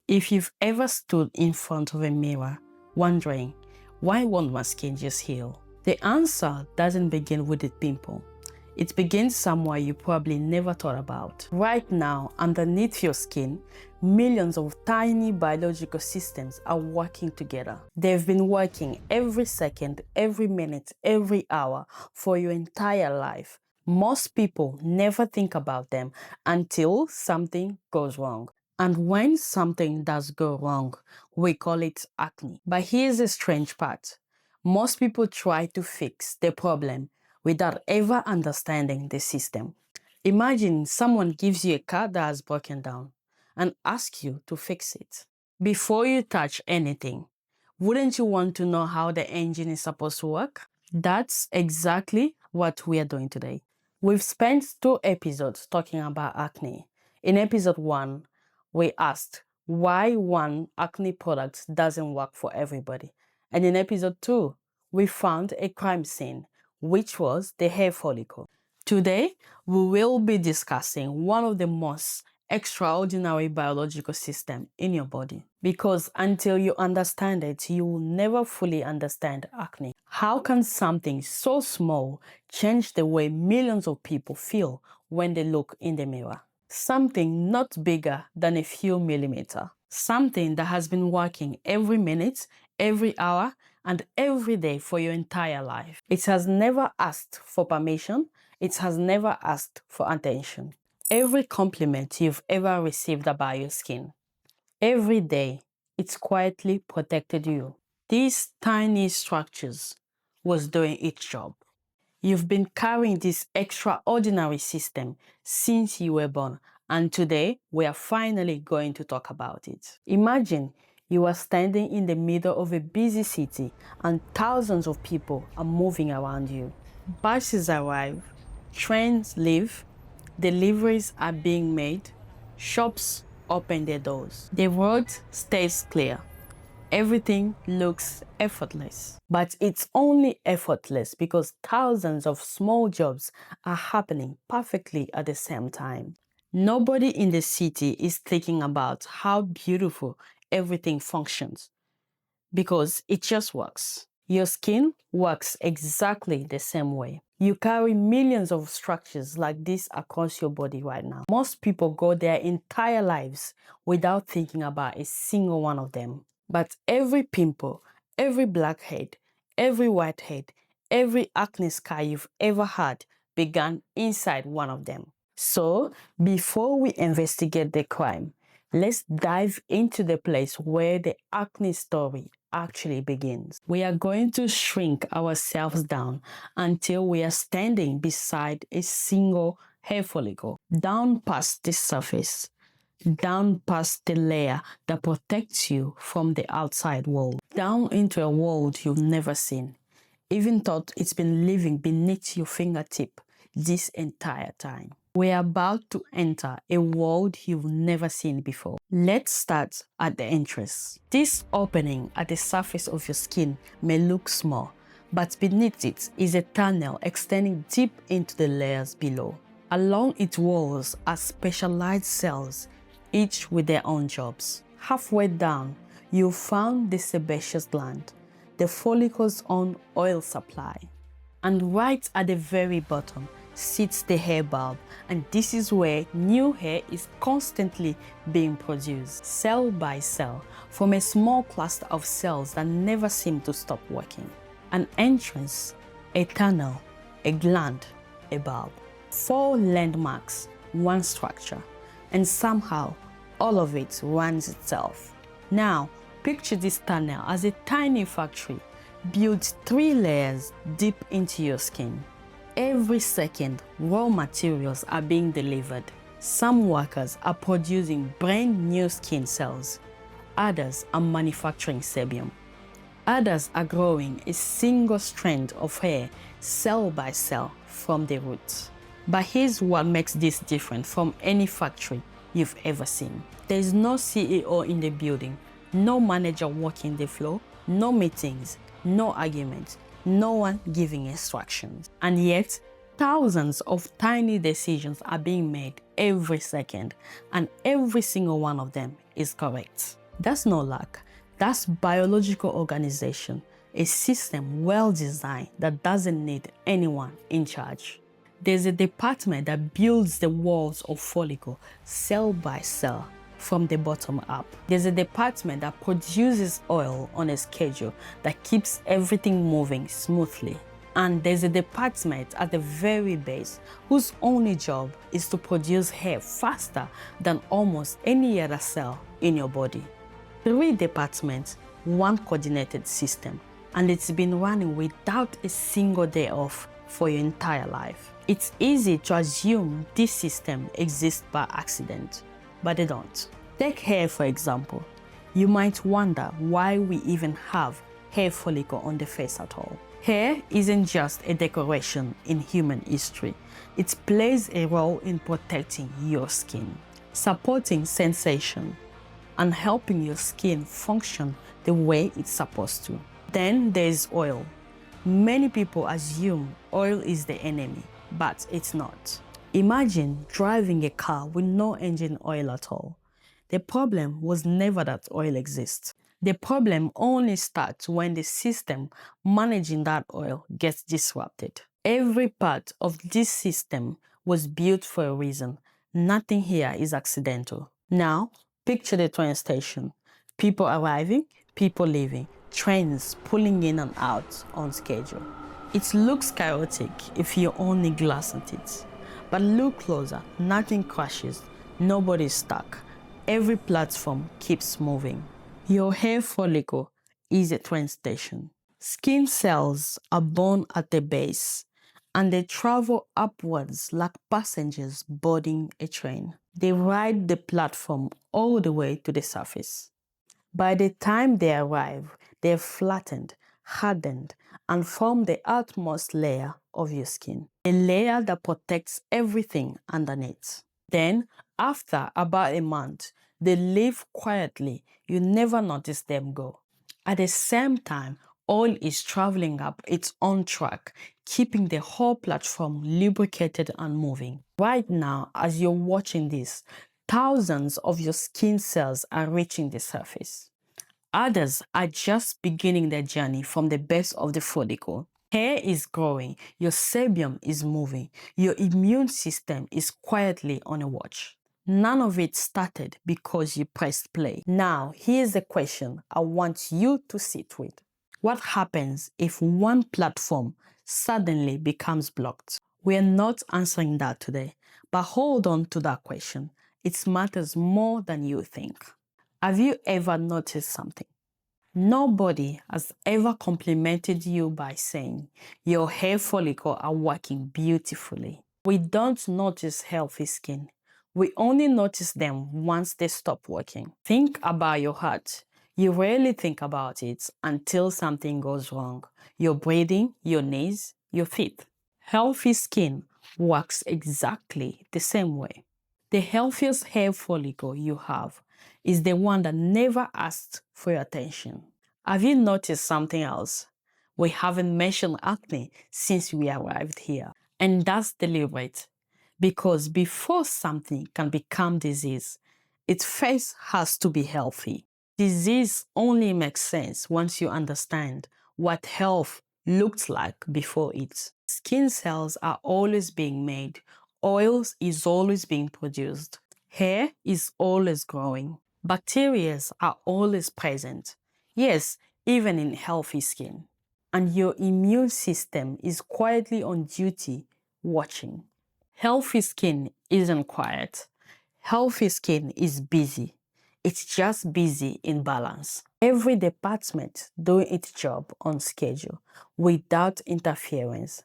If you've ever stood in front of a mirror wondering, why won't my skin just heal? The answer doesn't begin with a pimple. It begins somewhere you probably never thought about. Right now, underneath your skin, millions of tiny biological systems are working together. They've been working every second, every minute, every hour for your entire life. Most people never think about them until something goes wrong. And when something does go wrong, we call it acne. But here's the strange part. Most people try to fix the problem without ever understanding the system. Imagine someone gives you a car that has broken down and asks you to fix it. Before you touch anything, wouldn't you want to know how the engine is supposed to work? That's exactly what we are doing today. We've spent 2 episodes talking about acne. In episode 1, we asked why one acne product doesn't work for everybody. And in episode 2, we found a crime scene, which was the hair follicle. Today, we will be discussing one of the most extraordinary biological systems in your body. Because until you understand it, you will never fully understand acne. How can something so small change the way millions of people feel when they look in the mirror? Something not bigger than a few millimeters. Something that has been working every minute, every hour, and every day for your entire life. It has never asked for permission. It has never asked for attention. Every compliment you've ever received about your skin, every day, it's quietly protected you. These tiny structures was doing its job. You've been carrying this extraordinary system since you were born, and today we are finally going to talk about it. Imagine you are standing in the middle of a busy city and thousands of people are moving around you. Buses arrive, trains leave, deliveries are being made, shops open their doors. The road stays clear. Everything looks effortless. But it's only effortless because thousands of small jobs are happening perfectly at the same time. Nobody in the city is thinking about how beautiful everything functions because it just works. Your skin works exactly the same way. You carry millions of structures like this across your body right now. Most people go their entire lives without thinking about a single one of them. But every pimple, every blackhead, every whitehead, every acne scar you've ever had began inside one of them. So, before we investigate the crime, let's dive into the place where the acne story actually begins. We are going to shrink ourselves down until we are standing beside a single hair follicle, down past the surface, down past the layer that protects you from the outside world, down into a world you've never seen, even thought it's been living beneath your fingertip this entire time. We're about to enter a world you've never seen before. Let's start at the entrance. This opening at the surface of your skin may look small, but beneath it is a tunnel extending deep into the layers below. Along its walls are specialized cells, each with their own jobs. Halfway down, you'll find the sebaceous gland, the follicle's own oil supply. And right at the very bottom sits the hair bulb, and this is where new hair is constantly being produced, cell by cell, from a small cluster of cells that never seem to stop working. An entrance, a tunnel, a gland, a bulb. 4 landmarks, one structure, and somehow all of it runs itself. Now, picture this tunnel as a tiny factory built 3 layers deep into your skin. Every second, raw materials are being delivered. Some workers are producing brand new skin cells. Others are manufacturing sebum. Others are growing a single strand of hair, cell by cell, from the roots. But here's what makes this different from any factory you've ever seen. There is no CEO in the building, no manager walking the floor, no meetings, no arguments, no one giving instructions. And yet, Thousands of tiny decisions are being made every second, and every single one of them is correct. That's no luck. That's biological organization, a system well designed that doesn't need anyone in charge. There's a department that builds the walls of follicle cell by cell from the bottom up. There's a department that produces oil on a schedule that keeps everything moving smoothly. And there's a department at the very base whose only job is to produce hair faster than almost any other cell in your body. 3 departments, 1 coordinated system, and it's been running without a single day off for your entire life. It's easy to assume this system exists by accident, but they don't. Take hair for example. You might wonder why we even have hair follicle on the face at all. Hair isn't just a decoration in human history. It plays a role in protecting your skin, supporting sensation, and helping your skin function the way it's supposed to. Then there's oil. Many people assume oil is the enemy, but it's not. Imagine driving a car with no engine oil at all. The problem was never that oil exists. The problem only starts when the system managing that oil gets disrupted. Every part of this system was built for a reason. Nothing here is accidental. Now, picture the train station. People arriving, people leaving, trains pulling in and out on schedule. It looks chaotic if you only glance at it. But look closer, nothing crashes, nobody's stuck. Every platform keeps moving. Your hair follicle is a train station. Skin cells are born at the base, and they travel upwards like passengers boarding a train. They ride the platform all the way to the surface. By the time they arrive, they're flattened, hardened, and form the outermost layer of your skin, a layer that protects everything underneath. Then, after about a month, they live quietly. You never notice them go. At the same time, oil is traveling up its own track, keeping the whole platform lubricated and moving. Right now, as you're watching this, thousands of your skin cells are reaching the surface. Others are just beginning their journey from the base of the follicle. Hair is growing, your sebum is moving, your immune system is quietly on a watch. None of it started because you pressed play. Now, here's the question I want you to sit with. What happens if one platform suddenly becomes blocked? We're not answering that today, but hold on to that question. It matters more than you think. Have you ever noticed something? Nobody has ever complimented you by saying your hair follicles are working beautifully. We don't notice healthy skin. We only notice them once they stop working. Think about your heart. You rarely think about it until something goes wrong. Your breathing, your knees, your feet. Healthy skin works exactly the same way. The healthiest hair follicle you have is the one that never asked for your attention. Have you noticed something else? We haven't mentioned acne since we arrived here. And that's deliberate, because before something can become disease, it first has to be healthy. Disease only makes sense once you understand what health looked like before it. Skin cells are always being made. Oils is always being produced. Hair is always growing. Bacteria are always present. Yes, even in healthy skin. And your immune system is quietly on duty, watching. Healthy skin isn't quiet. Healthy skin is busy. It's just busy in balance. Every department doing its job on schedule without interference.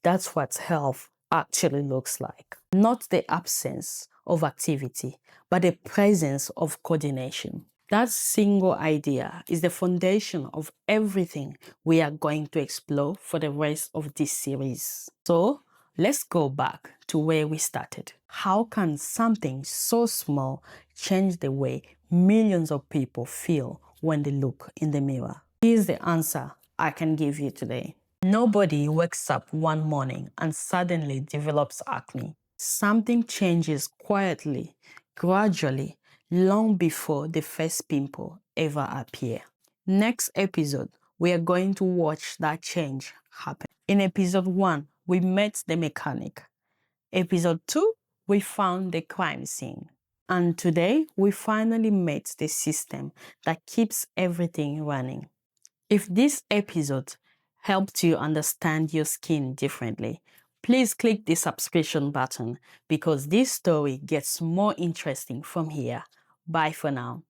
That's what health actually looks like. Not the absence of activity, but the presence of coordination. That single idea is the foundation of everything we are going to explore for the rest of this series. So, let's go back to where we started. How can something so small change the way millions of people feel when they look in the mirror? Here's the answer I can give you today. Nobody wakes up one morning and suddenly develops acne. Something changes quietly, gradually, long before the first pimple ever appear. Next episode, we are going to watch that change happen. In episode 1, we met the mechanic. Episode 2, we found the crime scene. And today, we finally met the system that keeps everything running. If this episode helped you understand your skin differently, please click the subscription button because this story gets more interesting from here. Bye for now.